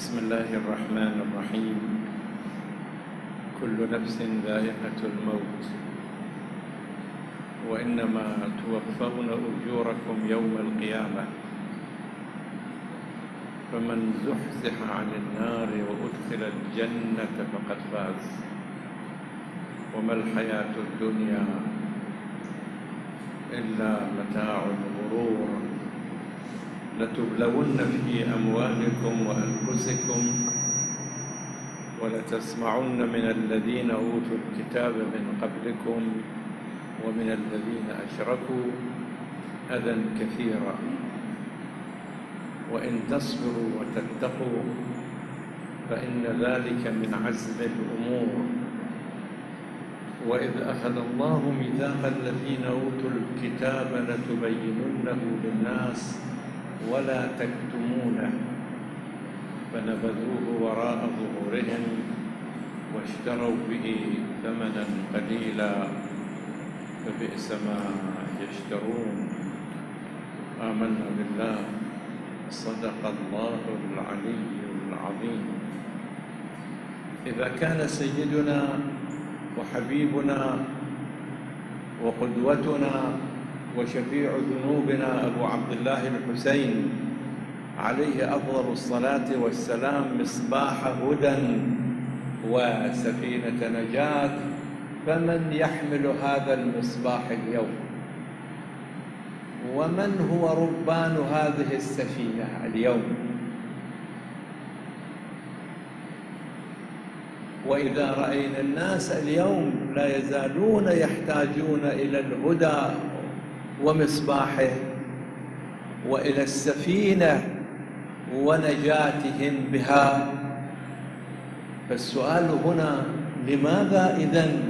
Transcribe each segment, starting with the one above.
بسم الله الرحمن الرحيم. كل نفس ذائقة الموت وإنما توفون أجوركم يوم القيامة، فمن زحزح عن النار وأدخل الجنة فقد فاز، وما الحياة الدنيا إلا متاع الغرور. لتبلون في أموالكم وأنفسكم ولتسمعن من الذين أوتوا الكتاب من قبلكم ومن الذين أشركوا أذى كثيرا، وإن تصبروا وتتقوا فإن ذلك من عزم الأمور. وإذ أخذ الله ميثاق الذين أوتوا الكتاب لتبيننه للناس ولا تكتمونه، فنبذوه وراء ظهورهم واشتروا به ثمنا قليلا فبئس ما يشترون. آمنا بالله. صدق الله العلي العظيم. إذا كان سيدنا وحبيبنا وقدوتنا وشفيع ذنوبنا أبو عبد الله الحسين عليه أفضل الصلاة والسلام مصباح هدى وسفينة نجاة، فمن يحمل هذا المصباح اليوم؟ ومن هو ربان هذه السفينة اليوم؟ وإذا رأينا الناس اليوم لا يزالون يحتاجون إلى الهدى ومصباحه وإلى السفينة ونجاتهم بها، فالسؤال هنا لماذا إذن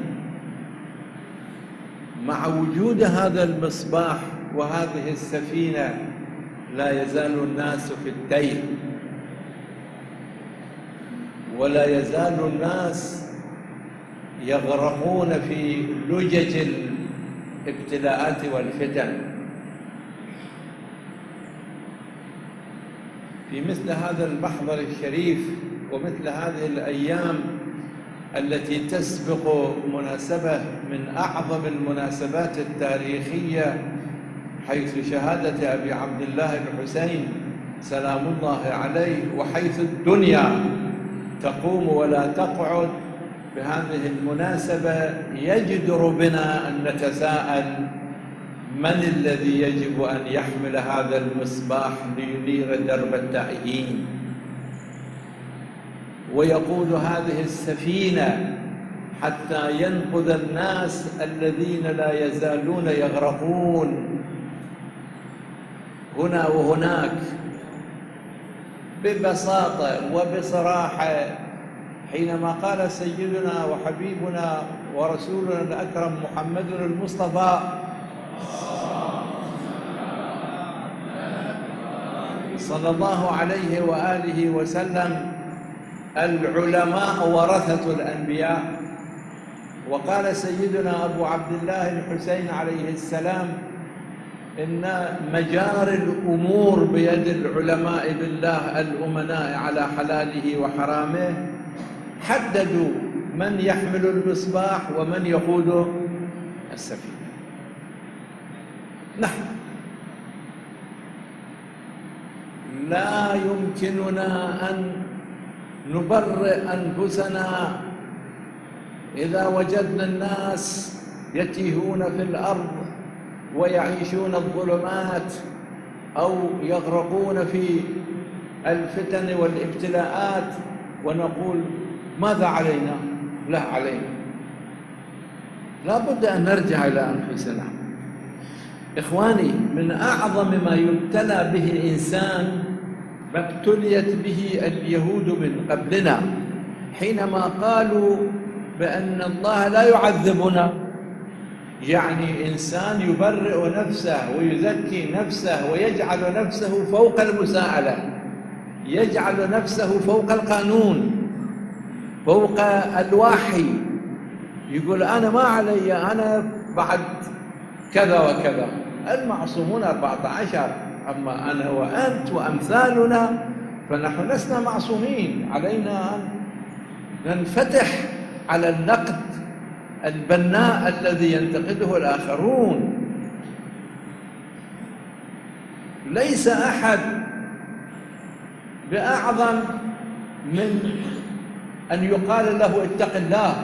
مع وجود هذا المصباح وهذه السفينة لا يزال الناس في التيه، ولا يزال الناس يغرقون في لجج الابتلاءات والفتن؟ في مثل هذا المحضر الشريف ومثل هذه الأيام التي تسبق مناسبة من أعظم المناسبات التاريخية، حيث شهادة أبي عبد الله الحسين سلام الله عليه، وحيث الدنيا تقوم ولا تقعد بهذه المناسبة، يجدر بنا أن نتساءل: من الذي يجب أن يحمل هذا المصباح لينير درب التائهين ويقود هذه السفينة حتى ينقذ الناس الذين لا يزالون يغرقون هنا وهناك؟ ببساطة وبصراحة، حينما قال سيدنا وحبيبنا ورسولنا الأكرم محمد المصطفى صلى الله عليه وآله وسلم: العلماء ورثة الأنبياء. وقال سيدنا أبو عبد الله الحسين عليه السلام: إن مجاري الأمور بيد العلماء بالله الأمناء على حلاله وحرامه. حددوا من يحمل المصباح ومن يقود السفينة. نحن لا يمكننا أن نبرئ أنفسنا إذا وجدنا الناس يتيهون في الأرض ويعيشون الظلمات أو يغرقون في الفتن والابتلاءات ونقول: ماذا علينا؟ لا علينا. لا بد أن نرجع إلى أنفسنا. إخواني، من أعظم ما يبتلى به الإنسان ما ابتليت به اليهود من قبلنا، حينما قالوا بأن الله لا يعذبنا. يعني إنسان يبرئ نفسه ويزكي نفسه ويجعل نفسه فوق المساءلة، يجعل نفسه فوق القانون، فوق الوحي، يقول: أنا ما علي، أنا بعد كذا وكذا. المعصومون 14، أما أنا وأنت وأمثالنا فنحن لسنا معصومين، علينا أن ننفتح على النقد البناء الذي ينتقده الآخرون. ليس أحد بأعظم من أن يقال له اتق الله،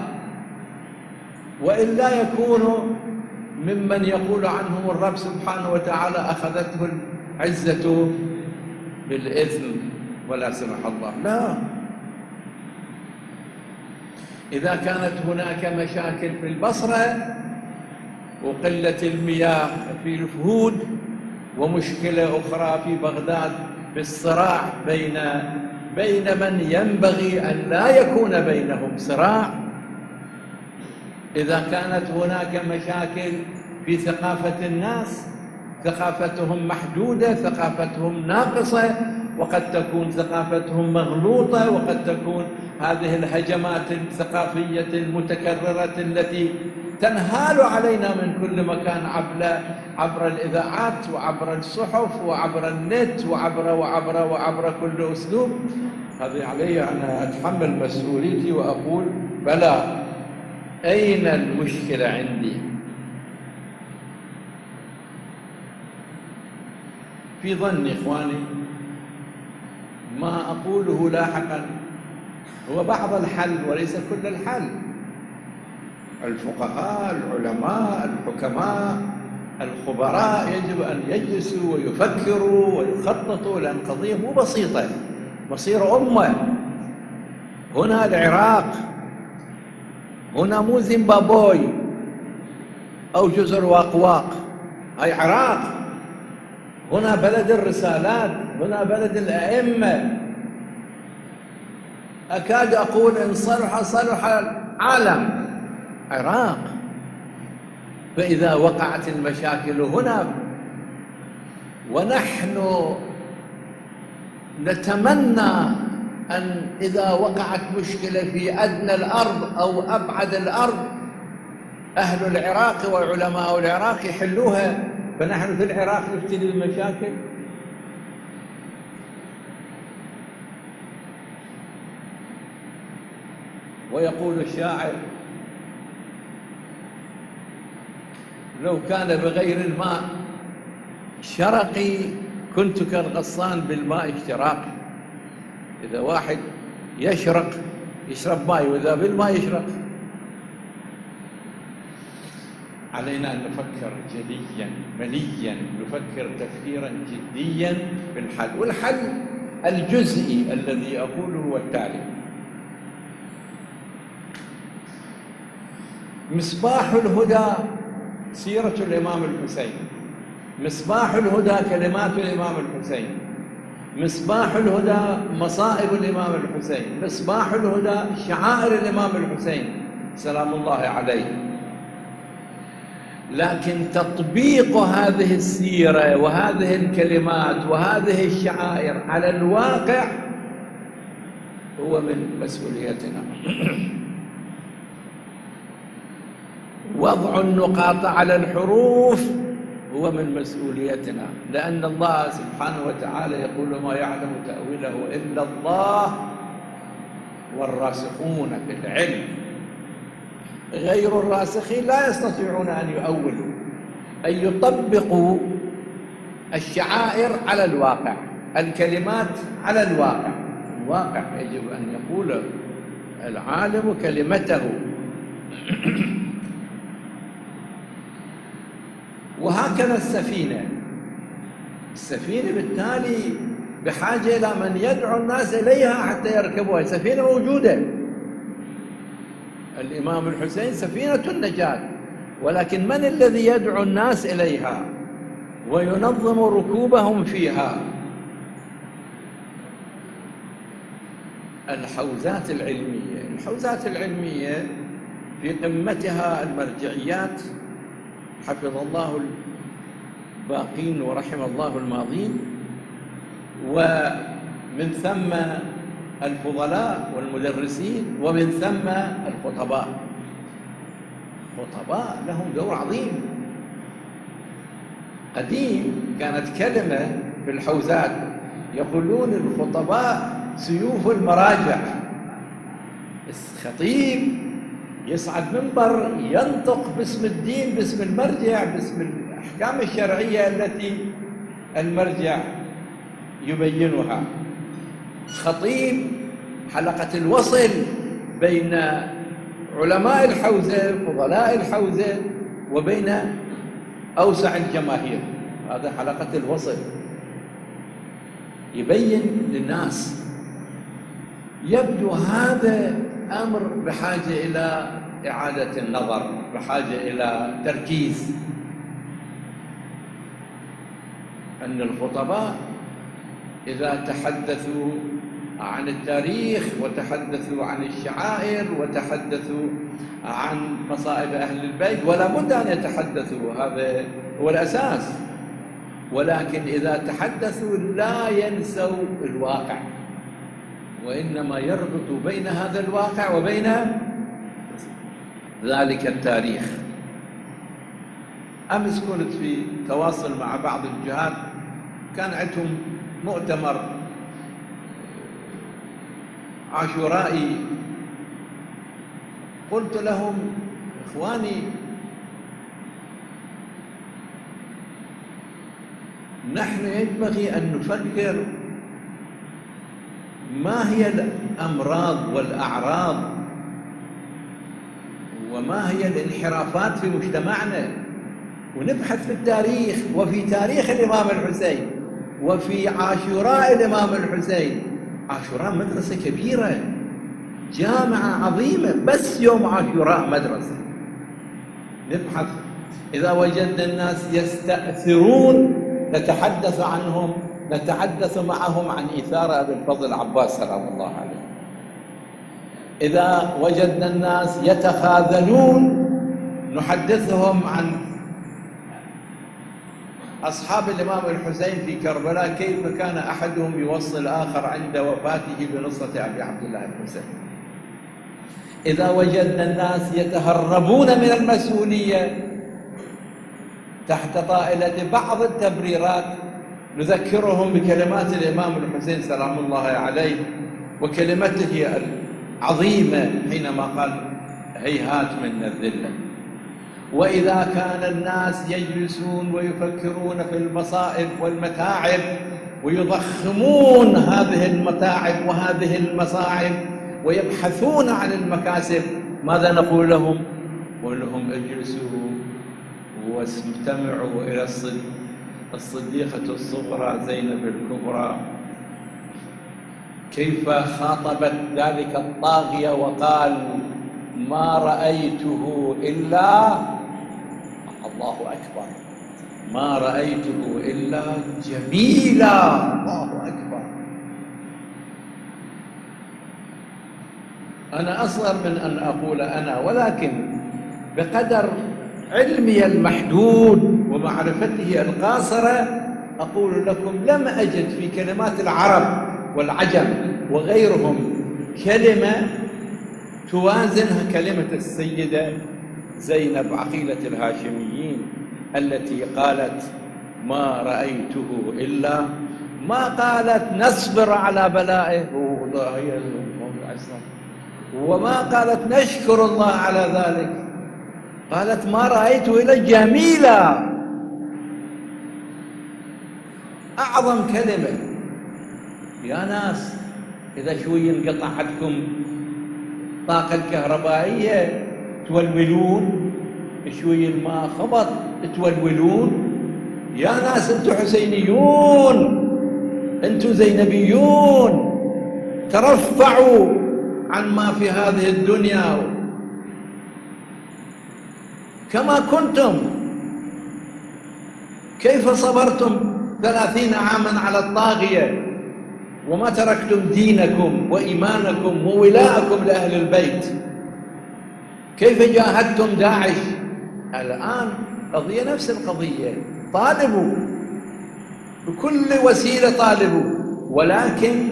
وإلا يكون ممن يقول عنهم الرب سبحانه وتعالى أخذته العزة بالإثم ولا سمح الله. لا، إذا كانت هناك مشاكل في البصرة وقلة المياه في الفهود، ومشكلة أخرى في بغداد بالصراع بين من ينبغي أن لا يكون بينهم صراع، إذا كانت هناك مشاكل في ثقافة الناس، ثقافتهم محدودة، ثقافتهم ناقصة، وقد تكون ثقافتهم مغلوطة، وقد تكون هذه الهجمات الثقافية المتكررة التي تنهال علينا من كل مكان عبر الإذاعات وعبر الصحف وعبر النت وعبر كل أسلوب. هذه علي أن أتحمل مسؤوليتي وأقول بلى، أين المشكلة عندي؟ في ظني إخواني ما أقوله لاحقا هو بعض الحل وليس كل الحل. الفقهاء، العلماء، الحكماء، الخبراء يجب أن يجلسوا ويفكروا ويخططوا، لأن قضية مو بسيطة، مصير أمة. هنا العراق، هنا مو زيمبابوي أو جزر واقواق، هاي عراق. هنا بلد الرسالات، هنا بلد الأئمة. أكاد أقول إن صلح العالم عراق. فإذا وقعت المشاكل هنا، ونحن نتمنى أن إذا وقعت مشكلة في أدنى الأرض أو أبعد الأرض أهل العراق وعلماء العراق يحلوها، فنحن في العراق نبتلي المشاكل. ويقول الشاعر: لو كان بغير الماء شرقي كنت كالغصان بالماء اشتراقي. إذا واحد يشرق يشرب ماء، وإذا بالماء يشرق. علينا أن نفكر جديا مليا، نفكر تفكيرا جديا في الحل. والحل الجزئي الذي أقوله هو التالي: مصباح الهدى سيرة الإمام الحسين، مصباح الهدى كلمات الإمام الحسين، مصباح الهدى مصائب الإمام الحسين، مصباح الهدى شعائر الإمام الحسين سلام الله عليه. لكن تطبيق هذه السيرة وهذه الكلمات وهذه الشعائر على الواقع هو من مسؤوليتنا. وضع النقاط على الحروف هو من مسؤوليتنا، لأن الله سبحانه وتعالى يقول: ما يعلم تأويله إلا الله والراسخون في العلم. غير الراسخين لا يستطيعون أن يؤولوا، أن يطبقوا الشعائر على الواقع، الكلمات على الواقع. الواقع يجب أن يقول العالم كلمته. وهكذا السفينة بالتالي بحاجة إلى من يدعو الناس إليها حتى يركبوها. السفينة موجودة، الإمام الحسين سفينة النجاة، ولكن من الذي يدعو الناس إليها وينظم ركوبهم فيها؟ الحوزات العلمية. الحوزات العلمية في قمتها المرجعيات، حفظ الله الباقين ورحم الله الماضين، ومن ثم الفضلاء والمدرسين، ومن ثم الخطباء. الخطباء لهم دور عظيم. قديم كانت كلمة في الحوزات يقولون الخطباء سيوف المراجع. الخطيب يصعد منبر ينطق باسم الدين، باسم المرجع، باسم الأحكام الشرعية التي المرجع يبينها. خطيب حلقة الوصل بين علماء الحوزة، فضلاء الحوزة، وبين أوسع الجماهير. هذا حلقة الوصل، يبين للناس. يبدو هذا أمر بحاجة إلى إعادة النظر، بحاجة إلى تركيز. أن الخطباء إذا تحدثوا عن التاريخ وتحدثوا عن الشعائر وتحدثوا عن مصائب أهل البيت، ولا بد أن يتحدثوا، هذا هو الأساس، ولكن إذا تحدثوا لا ينسوا الواقع، وإنما يربطوا بين هذا الواقع وبين ذلك التاريخ. أمس كنت في تواصل مع بعض الجهات، كان عندهم مؤتمر عاشورائي. قلت لهم: إخواني، نحن ينبغي أن نفكر ما هي الأمراض والأعراض وما هي الانحرافات في مجتمعنا، ونبحث في التاريخ، وفي تاريخ الإمام الحسين، وفي عاشوراء الإمام الحسين. عاشوراء مدرسة كبيرة، جامعة عظيمة، بس يوم عاشوراء مدرسة. نبحث، إذا وجدنا الناس يستأثرون نتحدث عنهم، نتحدث معهم عن إثارة أبي الفضل عباس سلام الله عليه. إذا وجدنا الناس يتخاذلون نحدثهم عن أصحاب الإمام الحسين في كربلاء، كيف كان أحدهم يوصي الآخر عند وفاته بنصرة أبي عبد الله الحسين. إذا وجدنا الناس يتهربون من المسؤولية تحت طائلة بعض التبريرات نذكرهم بكلمات الإمام الحسين سلام الله عليه وكلمته العظيمة حينما قال: هيهات من الذلة. وإذا كان الناس يجلسون ويفكرون في المصائب والمتاعب ويضخمون هذه المتاعب وهذه المصاعب ويبحثون عن المكاسب، ماذا نقول لهم؟ نقول لهم: اجلسوا واستمعوا إلى الصديقة الصغرى زينب الكبرى كيف خاطبت ذلك الطاغية وقال: ما رأيته إلا، الله أكبر، ما رأيته إلا جميلا، الله أكبر. أنا أصغر من أن أقول أنا، ولكن بقدر علمي المحدود ومعرفته القاصرة أقول لكم: لم أجد في كلمات العرب والعجم وغيرهم كلمة توازنها كلمة السيدة زينب عقيلة الهاشميين التي قالت: ما رأيته إلا، ما قالت نصبر على بلائه وما قالت نشكر الله على ذلك، قالت: ما رأيته إلا جميلة. أعظم كلمة. يا ناس، إذا شوي انقطع عندكم الطاقة الكهربائية تولولون، شوي الماء خبط تولولون. يا ناس، انتم حسينيون، انتم زينبيون، ترفعوا عن ما في هذه الدنيا كما كنتم. كيف صبرتم 30 عاما على الطاغية وما تركتم دينكم وإيمانكم وولاءكم لأهل البيت؟ كيف جاهدتم داعش؟ الآن قضية نفس القضية، طالبوا بكل وسيلة، طالبوا، ولكن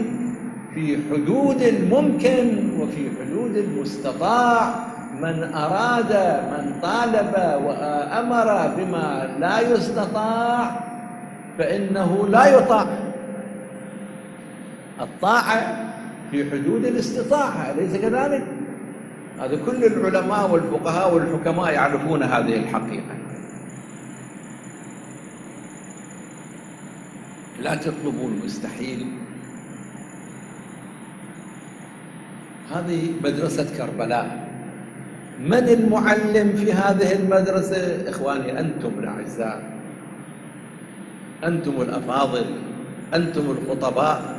في حدود الممكن وفي حدود المستطاع. من أراد، من طالب وأمر بما لا يستطاع فإنه لا يطاع. الطاعة في حدود الاستطاعة، أليس كذلك؟ هذا كل العلماء والفقهاء والحكماء يعرفون هذه الحقيقة. لا تطلبوا المستحيل. هذه مدرسة كربلاء. من المعلم في هذه المدرسة؟ إخواني أنتم الأعزاء، أنتم الأفاضل، أنتم الخطباء،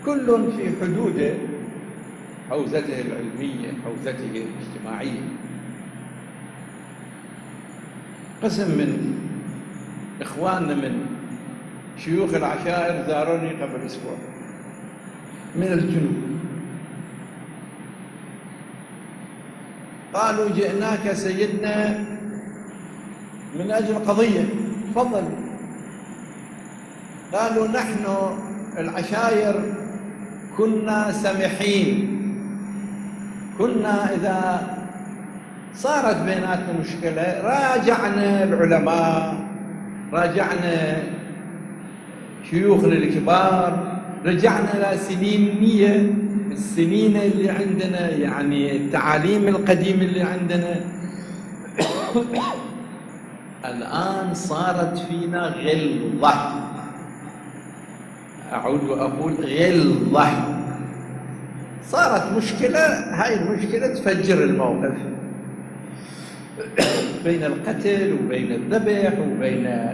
كل في حدود حوزته العلمية، حوزته الاجتماعية. قسم من إخواننا من شيوخ العشائر زاروني قبل أسبوع من الجنوب، قالوا جئناك سيدنا من أجل قضية. تفضل. قالوا نحن العشائر كنا سمحين، كنا إذا صارت بيناتنا مشكلة راجعنا العلماء، راجعنا شيوخنا الكبار، رجعنا لسنينية، السنين اللي عندنا، يعني التعاليم القديمة اللي عندنا. الآن صارت فينا غلظة، أعود وأقول غلظة، صارت مشكلة. هاي المشكلة تفجر الموقف بين القتل وبين الذبح وبين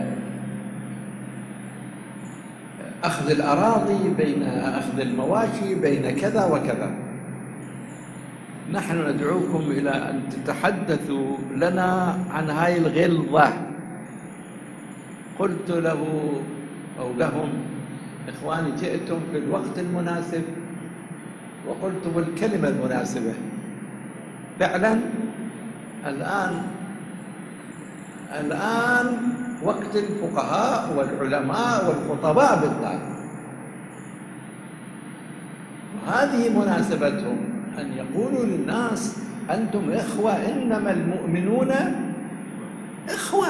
أخذ الأراضي، بين أخذ المواشي، بين كذا وكذا. نحن ندعوكم إلى أن تتحدثوا لنا عن هاي الغلظة. قلت له أو لهم: إخواني جئتم في الوقت المناسب وقلتم الكلمة المناسبة. فعلا الآن وقت الفقهاء والعلماء والخطباء بالذات، وهذه مناسبتهم أن يقولوا للناس: أنتم إخوة، إنما المؤمنون إخوة،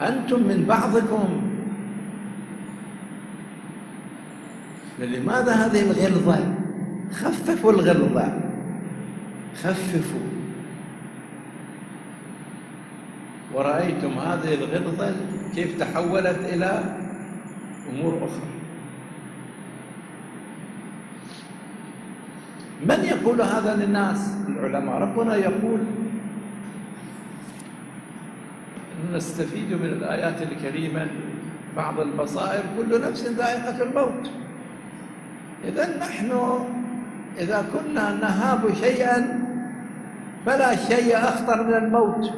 أنتم من بعضكم. لماذا هذه الغلظة؟ خففوا الغلظة، خففوا. ورأيتم هذه الغلظة كيف تحولت إلى أمور أخرى. من يقول هذا للناس؟ العلماء. ربنا يقول: نستفيد من الآيات الكريمة بعض البصائر، كل نفس ذائقة الموت. إذن نحن إذا كنا نهاب شيئا فلا شيء أخطر من الموت،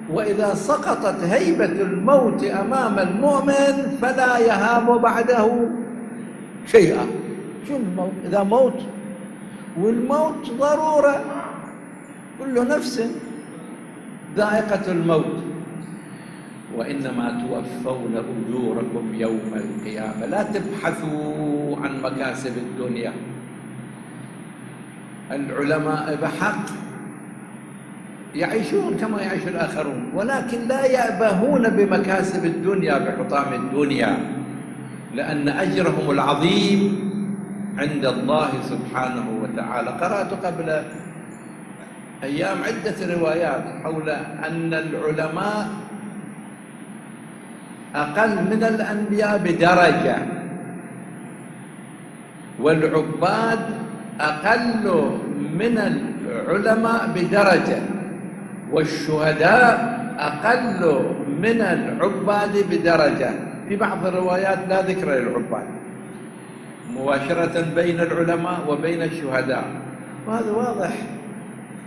وإذا سقطت هيبة الموت أمام المؤمن فلا يهاب بعده شيئا. شو الموت؟ إذا موت، والموت ضرورة، كل نفس ذائقة الموت. وإنما توفون أجوركم يوم القيامة. لا تبحثوا عن مكاسب الدنيا. العلماء بحق يعيشون كما يعيش الآخرون، ولكن لا يأبهون بمكاسب الدنيا، بحطام الدنيا، لأن أجرهم العظيم عند الله سبحانه وتعالى. قرأت قبل أيام عدة روايات حول أن العلماء أقل من الأنبياء بدرجة، والعباد أقل من العلماء بدرجة، والشهداء أقل من العباد بدرجة. في بعض الروايات لا ذكر للعباد، مباشرة بين العلماء وبين الشهداء، وهذا واضح.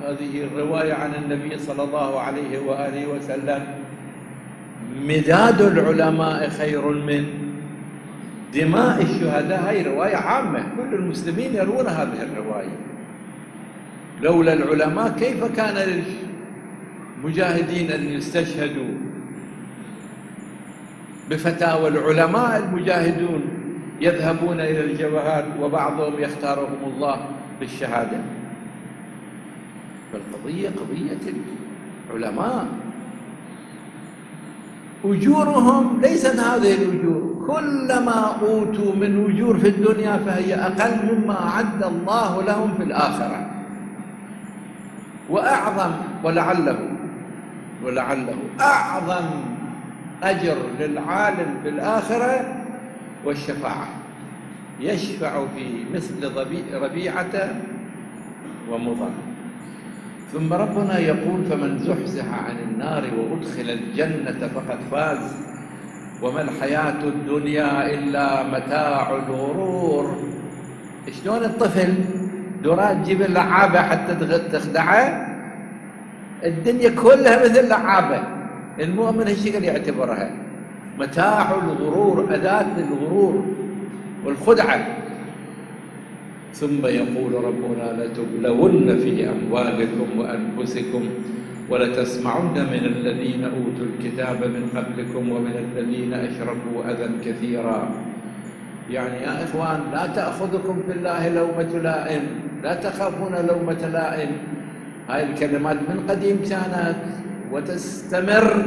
هذه الرواية عن النبي صلى الله عليه وآله وسلم: مداد العلماء خير من دماء الشهداء. هاي رواية عامة، كل المسلمين يرون هذه الرواية. لولا العلماء كيف كان للمجاهدين أن يستشهدوا بفتاوى العلماء؟ المجاهدون يذهبون إلى الجبهات وبعضهم يختارهم الله بالشهادة. فالقضية قضية العلماء. أجورهم ليست هذه الأجور، كلما أوتوا من أجور في الدنيا فهي أقل مما أعد الله لهم في الآخرة. وأعظم ولعله أعظم أجر للعالم في الآخرة والشفاعة، يشفع في مثل ربيعة ومضر. ثم ربنا يقول: فمن زحزح عن النار وأدخل الجنة فقد فاز وما الحياة الدنيا إلا متاع الغرور. شلون الطفل درات تجيب اللعابة حتى تخدعه؟ الدنيا كلها مثل لعابة، المؤمن هالشكل يعتبرها متاع الغرور، أداة للغرور والخدعة. ثم يقول ربنا: لتبلون في أموالكم وأنفسكم ولتسمعن من الذين أوتوا الكتاب من قبلكم ومن الذين أشركوا أذى كثيرا. يعني يا إخوان، لا تأخذكم في الله لومة لائم، لا تخافون لومة لائم. هاي الكلمات من قديم كانت وتستمر.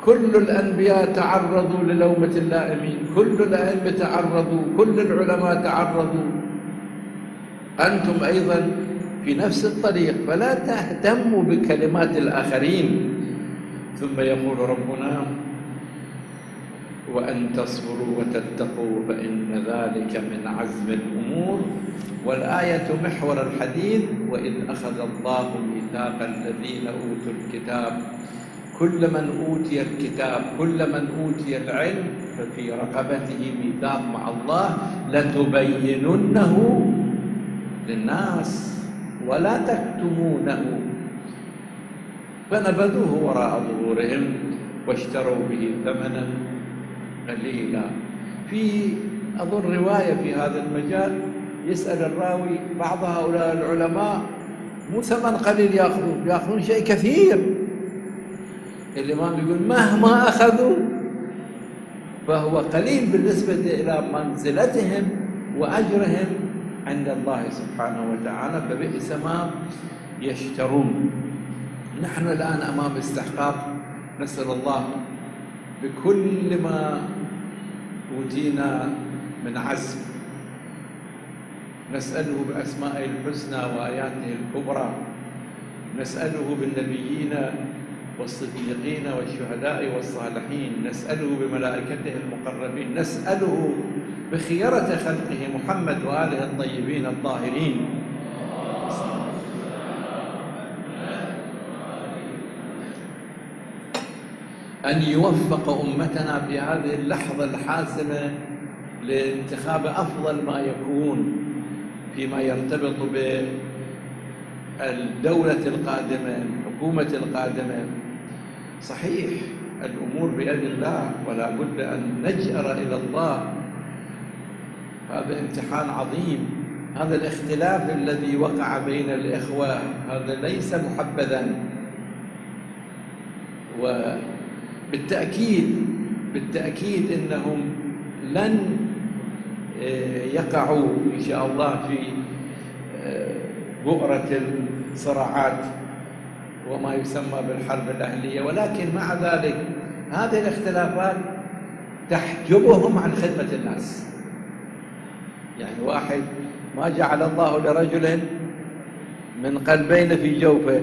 كل الأنبياء تعرضوا للومة اللائمين، كل الأئمة تعرضوا، كل العلماء تعرضوا. أنتم أيضا في نفس الطريق، فلا تهتموا بكلمات الآخرين. ثم يقول ربنا: وأن تصبروا وتتقوا فإن ذلك من عزم الأمور. والآية محور الحديث: وإذ أخذ الله ميثاق الذين أوتوا الكتاب. كل من أوتي الكتاب، كل من أوتي العلم، ففي رقبته ميثاق مع الله: لتبيننه للناس ولا تكتمونه. فنبذوه وراء ظهورهم واشتروا به ثمنا قليلا. في أظن رواية في هذا المجال، يسأل الراوي بعض هؤلاء العلماء: مو ثمن قليل يأخذون شيء كثير. الإمام يقول: مهما أخذوا فهو قليل بالنسبة إلى منزلتهم وأجرهم عند الله سبحانه وتعالى، فبئس ما يشترون. نحن الآن أمام استحقاق. نسأل الله بكل ما أوتينا من عزم، نسأله بأسمائه الحسنى وآياته الكبرى، نسأله بالنبيين والصديقين والشهداء والصالحين، نسأله بملائكته المقربين، نسأله بخيرة خلقه محمد وآله الطيبين الطاهرين، أن يوفق أمتنا في هذه اللحظة الحاسمة لانتخاب أفضل ما يكون فيما يرتبط بالدولة القادمة، الحكومة القادمة. صحيح الأمور بيد الله ولا بد أن نجأر إلى الله. هذا امتحان عظيم. هذا الاختلاف الذي وقع بين الإخوة هذا ليس محبذا، بالتأكيد إنهم لن يقعوا إن شاء الله في بؤرة الصراعات وما يسمى بالحرب الأهلية، ولكن مع ذلك هذه الاختلافات تحجبهم عن خدمة الناس. يعني واحد ما جعل الله لرجل من قلبين في جوفه،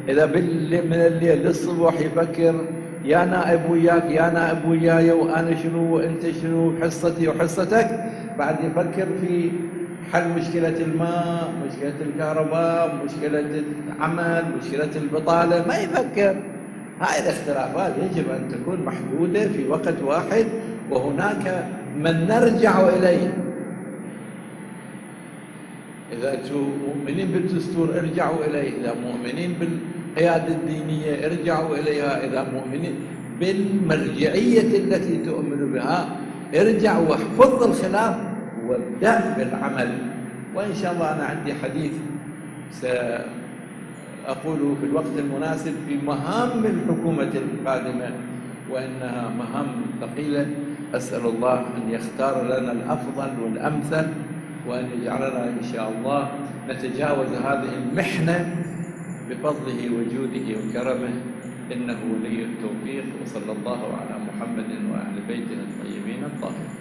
إذا من الليل للصبح يفكر: يا نائب وياك، يا نائب وياي، وأنا شنو وأنت شنو، حصتي وحصتك. بعد يفكر في حل مشكلة الماء، مشكلة الكهرباء، مشكلة العمل، مشكلة البطالة، ما يفكر. هاي الاختلافات يجب أن تكون محدودة في وقت واحد، وهناك من نرجع إليه. إذا أنتم مؤمنين بالدستور ارجعوا إليه، إذا مؤمنين بالقيادة الدينية ارجعوا إليها، إذا مؤمنين بالمرجعية التي تؤمن بها ارجعوا واحفظ الخلاف وابدأ بالعمل. وإن شاء الله أنا عندي حديث سأقوله في الوقت المناسب في مهام الحكومة القادمة، وإنها مهام ثقيلة. أسأل الله أن يختار لنا الأفضل والأمثل، وأن يجعلنا إن شاء الله نتجاوز هذه المحنة بفضله وجوده وكرمه. إنه ولي التوفيق. وصلى الله على محمد وأهل بيته الطيبين الطاهرين.